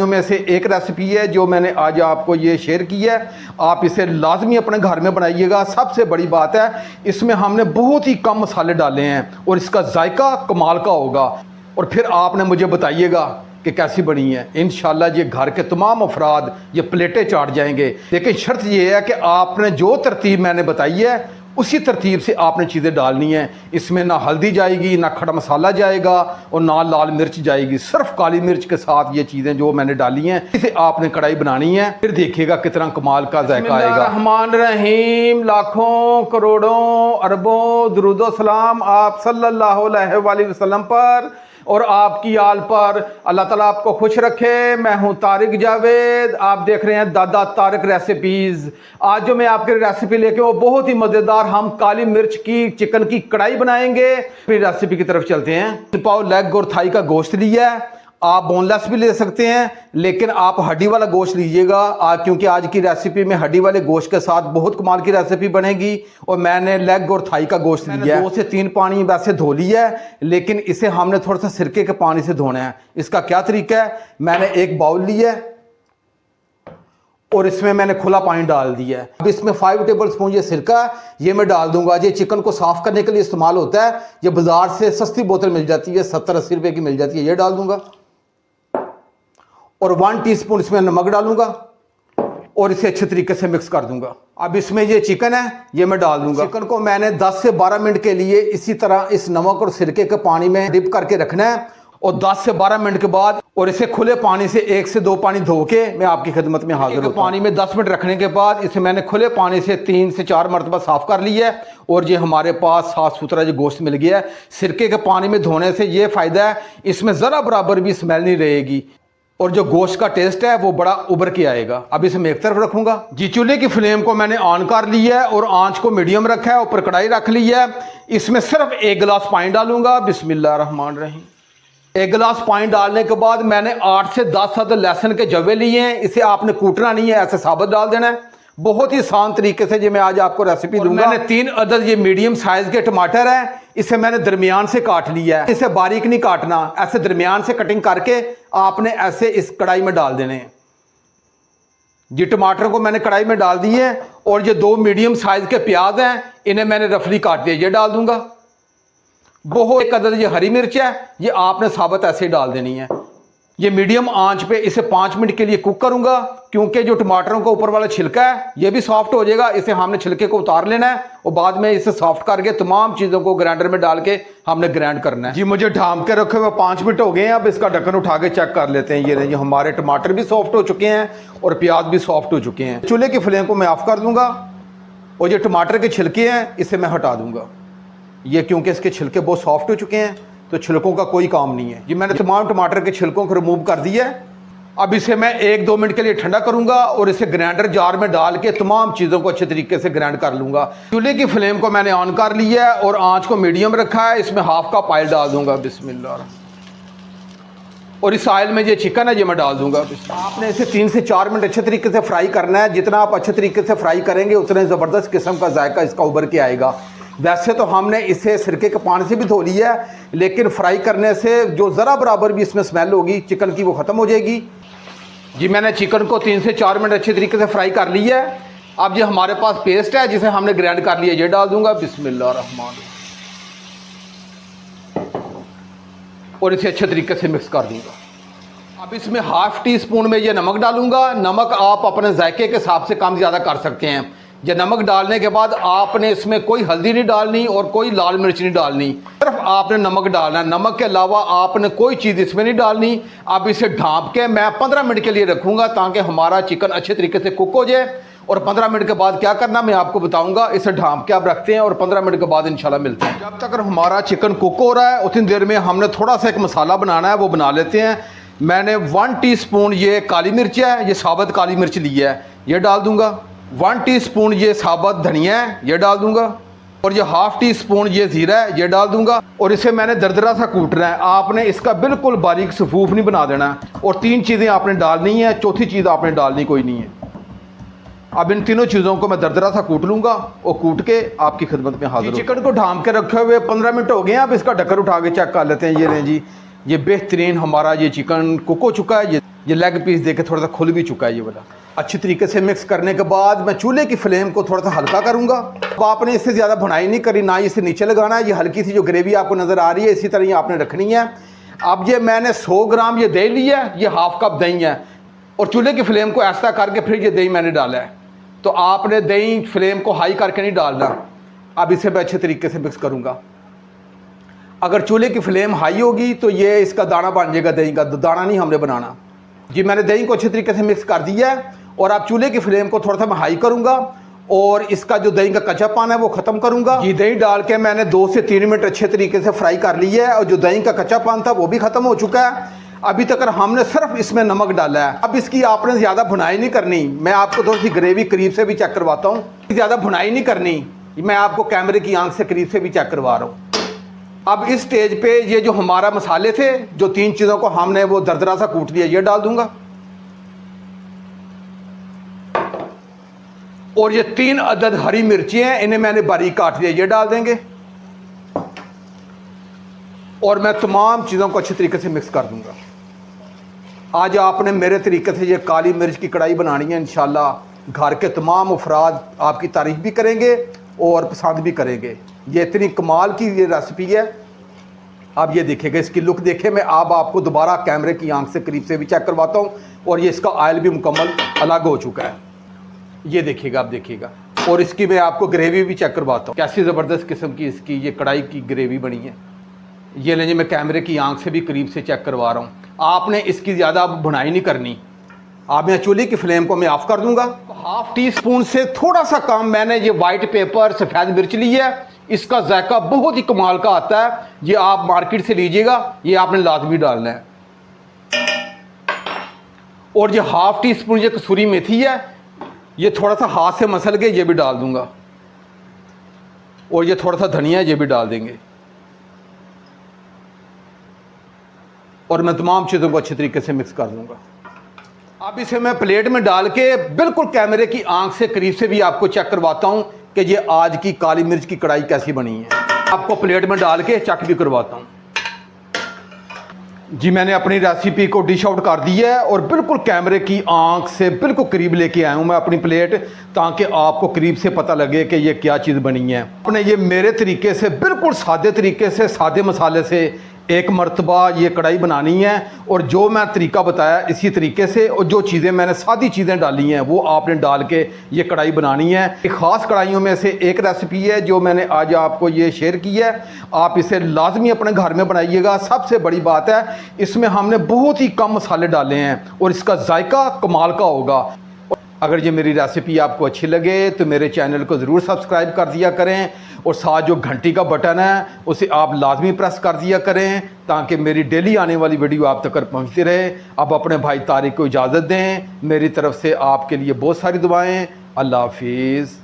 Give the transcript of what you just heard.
रेसिपियों में से एक रेसिपी है जो मैंने आज आपको ये शेयर की है। आप इसे लाजमी अपने घर में बनाइएगा। सबसे बड़ी बात है, इसमें हमने बहुत ही कम मसाले डाले हैं और इसका जायका कमाल का होगा। और फिर आपने मुझे बताइएगा कि कैसी बनी है। इंशाल्लाह ये घर के तमाम अफराद ये प्लेटें चाट जाएंगे। लेकिन शर्त ये है कि आपने जो तरतीब मैंने बताई है उसी तरतीब से आपने चीज़ें डालनी है। इसमें ना हल्दी जाएगी, ना खड़ा मसाला जाएगा और ना लाल मिर्च जाएगी। सिर्फ काली मिर्च के साथ ये चीज़ें जो मैंने डाली हैं, इसे आपने कढ़ाई बनानी है। फिर देखिएगा कितना कमाल का जायका आएगा। रहमान रहीम, लाखों करोड़ों अरबों दुरूदो सलाम आप सल्लल्लाहु अलैहि वसल्लम पर और आपकी आल पर। अल्लाह ताला आपको खुश रखे। मैं हूं तारिक जावेद, आप देख रहे हैं दादा तारिक रेसिपीज़। आज जो मैं आपके रेसिपी लेके वो बहुत ही मज़ेदार, हम काली मिर्च की चिकन की कढ़ाई बनाएंगे। फिर रेसिपी की तरफ चलते हैं। पाव लेग और थाई का गोश्त लिया है। आप बोनलेस भी ले सकते हैं, लेकिन आप हड्डी वाला गोश्त लीजिएगा क्योंकि आज की रेसिपी में हड्डी वाले गोश्त के साथ बहुत कमाल की रेसिपी बनेगी। और मैंने लेग और थाई का गोश्त लिया है। 2 से 3 पानी वैसे धो लिया है, लेकिन इसे हमने थोड़ा सा सिरके के पानी से धोना है। इसका क्या तरीका है, मैंने एक बाउल लिया है और इसमें मैंने खुला पानी डाल दिया है। अब इसमें 5 टेबल स्पून ये सिरका ये मैं डाल दूंगा। ये चिकन को साफ करने के लिए इस्तेमाल होता है। ये बाजार से सस्ती बोतल मिल जाती है, 70-80 रुपए की मिल जाती है। ये डाल दूंगा और 1 टीस्पून इसमें नमक डालूंगा और इसे अच्छे तरीके से मिक्स कर दूंगा। अब इसमें ये चिकन है ये मैं डाल दूंगा। चिकन को मैंने 10 से 12 मिनट के लिए इसी तरह इस नमक और सिरके के पानी में डिप करके रखना है और 10 से 12 मिनट के बाद और इसे खुले पानी से 1 से 2 पानी धो के मैं आपकी खिदमत में हाजिर हूँ। पानी में 10 मिनट रखने के बाद इसे मैंने खुले पानी से 3 से 4 मरतबा साफ कर लिया है और ये हमारे पास साफ सुथरा जो गोश्त मिल गया है। सिरके के पानी में धोने से ये फ़ायदा है, इसमें ज़रा बराबर भी स्मेल नहीं रहेगी और जो गोश्त का टेस्ट है वो बड़ा उभर के आएगा। अब इसे मैं एक तरफ रखूंगा जी। चूल्हे की फ्लेम को मैंने ऑन कर लिया है और आंच को मीडियम रखा है। ऊपर कढ़ाई रख ली है। इसमें सिर्फ 1 गिलास पानी डालूंगा। बिस्मिल्लाह रहमान रहीम। 1 गिलास पानी डालने के बाद मैंने 8 से 10 अदद लहसुन के जवे लिए हैं। इसे आपने कूटना नहीं है, ऐसे साबुत डाल देना है। बहुत ही आसान तरीके से ये मैं आज आपको रेसिपी दूंगा। मैंने 3 अदद ये मीडियम साइज के टमाटर है, इसे मैंने दरमियान से काट लिया है। इसे बारीक नहीं काटना, ऐसे दरमियान से कटिंग करके आपने ऐसे इस कढ़ाई में डाल देने हैं। ये टमाटर को मैंने कढ़ाई में डाल दिए और ये 2 मीडियम साइज के प्याज हैं, इन्हें मैंने रफली काट दिया, ये डाल दूंगा। बहुत एक अदद ये हरी मिर्च है, ये आपने साबुत ऐसे ही डाल देनी है। ये मीडियम आंच पे इसे 5 मिनट के लिए कुक करूंगा क्योंकि जो टमाटरों का ऊपर वाला छिलका है ये भी सॉफ्ट हो जाएगा। इसे हमने छिलके को उतार लेना है और बाद में इसे सॉफ्ट करके तमाम चीज़ों को ग्राइंडर में डाल के हमने ग्राइंड करना है। जी मुझे ढांप के रखे हुए 5 मिनट हो गए हैं। अब इसका ढक्कन उठा के चेक कर लेते हैं। ये हमारे टमाटर भी सॉफ्ट हो चुके हैं और प्याज भी सॉफ्ट हो चुके हैं। चूल्हे की फ्लेम को मैं ऑफ कर दूंगा और ये टमाटर के छिलके हैं इसे मैं हटा दूंगा। ये क्योंकि इसके छिलके बहुत सॉफ्ट हो चुके हैं तो छिलकों का कोई काम नहीं है। ये मैंने तमाम टमाटर के छिलकों को रिमूव कर दिया है। अब इसे मैं 1-2 मिनट के लिए ठंडा करूंगा और इसे ग्राइंडर जार में डाल के तमाम चीज़ों को अच्छे तरीके से ग्राइंड कर लूंगा। चूल्हे की फ्लेम को मैंने ऑन कर लिया है और आंच को मीडियम रखा है। इसमें हाफ कप ऑयल डाल दूंगा। बिस्मिल्लाह। और इस ऑयल में ये चिकन है ये मैं डाल दूंगा। आपने इसे 3 से 4 मिनट अच्छे तरीके से फ्राई करना है। जितना आप अच्छे तरीके से फ्राई करेंगे उतने ज़बरदस्त किस्म का जायका इसका उभर के आएगा। वैसे तो हमने इसे सिरके के पानी से भी धो लिया है, लेकिन फ्राई करने से जो ज़रा बराबर भी इसमें स्मेल होगी चिकन की वो ख़त्म हो जाएगी। जी मैंने चिकन को 3 से 4 मिनट अच्छे तरीके से फ्राई कर लिया है। अब ये हमारे पास पेस्ट है जिसे हमने ग्राइंड कर लिया, ये डाल दूंगा। बिस्मिल्लाह रहमान। और इसे अच्छे तरीके से मिक्स कर दूंगा। अब इसमें 1/2 टीस्पून में ये नमक डालूंगा। नमक आप अपने जायके के हिसाब से कम ज़्यादा कर सकते हैं। ये नमक डालने के बाद आपने इसमें कोई हल्दी नहीं डालनी और कोई लाल मिर्च नहीं डालनी, सिर्फ आपने नमक डालना है। नमक के अलावा आपने कोई चीज़ इसमें नहीं डालनी। अब इसे ढाँप के मैं 15 मिनट के लिए रखूँगा ताकि हमारा चिकन अच्छे तरीके से कुक हो जाए। और 15 मिनट के बाद क्या करना मैं आपको बताऊँगा। इसे ढाँप के आप रखते हैं और 15 मिनट के बाद इंशाल्लाह मिलते हैं। जब तक हमारा चिकन कुक हो रहा है उतनी देर में हमने थोड़ा सा एक मसाला बनाना है, वो बना लेते हैं। मैंने 1 टीस्पून ये काली मिर्च है, ये साबुत काली मिर्च ली है, ये डाल दूँगा। 1 टीस्पून ये साबुत धनिया है, ये डाल दूंगा। और ये 1/2 टीस्पून ये ज़ीरा है, ये डाल दूंगा। और इसे मैंने दरदरा सा कूटना है। आपने इसका बिल्कुल बारीक सफूफ नहीं बना देना। और 3 चीज़ें आपने डालनी है, चौथी चीज़ आपने डालनी कोई नहीं है। अब इन तीनों चीज़ों को मैं दरदरा सा कूट लूँगा और कूट के आपकी खिदमत में हाजिर। चिकन को ढाँप के रखे हुए 15 मिनट हो गए हैं। अब इसका ढक्कन उठा के चेक कर लेते हैं। ये लें जी, ये बेहतरीन हमारा ये चिकन कुक हो चुका है। ये ये लेग पीस देके थोड़ा सा खुल भी चुका है ये वाला। अच्छी तरीके से मिक्स करने के बाद मैं चूल्हे की फ्लेम को थोड़ा सा हल्का करूँगा। अब आपने इससे ज़्यादा भुनाई नहीं करी, ना इसे नीचे लगाना है। ये हल्की सी जो ग्रेवी आपको नज़र आ रही है इसी तरह ये आपने रखनी है। अब ये मैंने 100 ग्राम ये दही लिया है, ये हाफ कप दही है, और चूल्हे की फ्लेम को ऐसा करके फिर ये दही मैंने डाला है। तो आपने दही फ्लेम को हाई करके नहीं डालना। अब इसे मैं अच्छे तरीके से मिक्स करूँगा। अगर चूल्हे की फ्लेम हाई होगी तो ये इसका दाना बन जाएगा, दही का दाना नहीं हमने बनाना जी। मैंने दही को अच्छे तरीके से मिक्स कर दिया है और अब चूल्हे की फ्लेम को थोड़ा सा मैं हाई करूँगा और इसका जो दही का कच्चापन है वो ख़त्म करूँगा। ये दही डाल के मैंने 2 से 3 मिनट अच्छे तरीके से फ्राई कर लिया है और जो दही का कच्चापन था वो भी ख़त्म हो चुका है। अभी तक हमने सिर्फ इसमें नमक डाला है। अब इसकी आपने ज़्यादा भुनाई नहीं करनी। मैं आपको थोड़ी सी ग्रेवी करीब से भी चेक करवाता हूँ। ज़्यादा भुनाई नहीं करनी, मैं आपको कैमरे की आंख से करीब से भी चेक करवा रहा हूँ। अब इस स्टेज पे ये जो हमारा मसाले थे, जो 3 चीज़ों को हमने वो दरदरा सा कूट दिया, ये डाल दूंगा। और ये 3 अदद हरी मिर्ची हैं, इन्हें मैंने बारीक काट दिया, ये डाल देंगे। और मैं तमाम चीज़ों को अच्छी तरीके से मिक्स कर दूंगा। आज आपने मेरे तरीके से ये काली मिर्च की कढ़ाई बनानी है। इंशाल्लाह घर के तमाम अफराद आपकी तारीफ भी करेंगे और पसंद भी करेंगे। ये इतनी कमाल की ये रेसिपी है। आप ये देखिएगा, इसकी लुक देखे। मैं अब आपको दोबारा कैमरे की आंख से करीब से भी चेक करवाता हूँ। और ये इसका ऑयल भी मुकम्मल अलग हो चुका है, ये देखिएगा, आप देखिएगा। और इसकी मैं आपको ग्रेवी भी चेक करवाता हूँ, कैसी ज़बरदस्त किस्म की इसकी ये कढ़ाई की ग्रेवी बनी है। ये लेंगे, मैं कैमरे की आंख से भी करीब से चेक करवा रहा हूँ। आपने इसकी ज़्यादा भुनाई नहीं करनी। अब मैं चूल्हे की फ्लेम को मैं ऑफ़ कर दूंगा। हाफ टी स्पून से थोड़ा सा कम मैंने ये वाइट पेपर सफ़ेद मिर्च ली है। इसका जायका बहुत ही कमाल का आता है। ये आप मार्केट से लीजिएगा, ये आपने लाजमी डालना है। और ये हाफ टी स्पून ये कसूरी मेथी है, ये थोड़ा सा हाथ से मसल के ये भी डाल दूंगा। और ये थोड़ा सा धनिया ये भी डाल देंगे। और मैं तमाम चीज़ों को अच्छी तरीके से मिक्स कर दूंगा। अब इसे मैं प्लेट में डाल के बिल्कुल कैमरे की आंख से करीब से भी आपको चेक करवाता हूँ कि ये आज की काली मिर्च की कढ़ाई कैसी बनी है। आपको प्लेट में डाल के चेक भी करवाता हूँ जी। मैंने अपनी रेसिपी को डिश आउट कर दी है और बिल्कुल कैमरे की आंख से बिल्कुल करीब लेके आया हूँ मैं अपनी प्लेट, ताकि आपको करीब से पता लगे कि ये क्या चीज़ बनी है। आपने ये मेरे तरीके से बिल्कुल सादे तरीके से, सादे मसाले से एक मरतबा ये कढ़ाई बनानी है। और जो मैं तरीका बताया इसी तरीके से, और जो चीज़ें मैंने सादी चीज़ें डाली हैं वो आपने डाल के ये कढ़ाई बनानी है। एक ख़ास कढ़ाइयों में से एक रेसिपी है जो मैंने आज आपको ये शेयर की है। आप इसे लाजमी अपने घर में बनाइएगा। सबसे बड़ी बात है, इसमें हमने बहुत ही कम मसाले डाले हैं और इसका जायका कमाल का होगा। अगर ये मेरी रेसिपी आपको अच्छी लगे तो मेरे चैनल को ज़रूर सब्सक्राइब कर दिया करें और साथ जो घंटी का बटन है उसे आप लाजमी प्रेस कर दिया करें, ताकि मेरी डेली आने वाली वीडियो आप तक पहुंचती रहे। अब अपने भाई तारिक को इजाज़त दें। मेरी तरफ से आपके लिए बहुत सारी दुआएं। अल्लाह हाफिज़।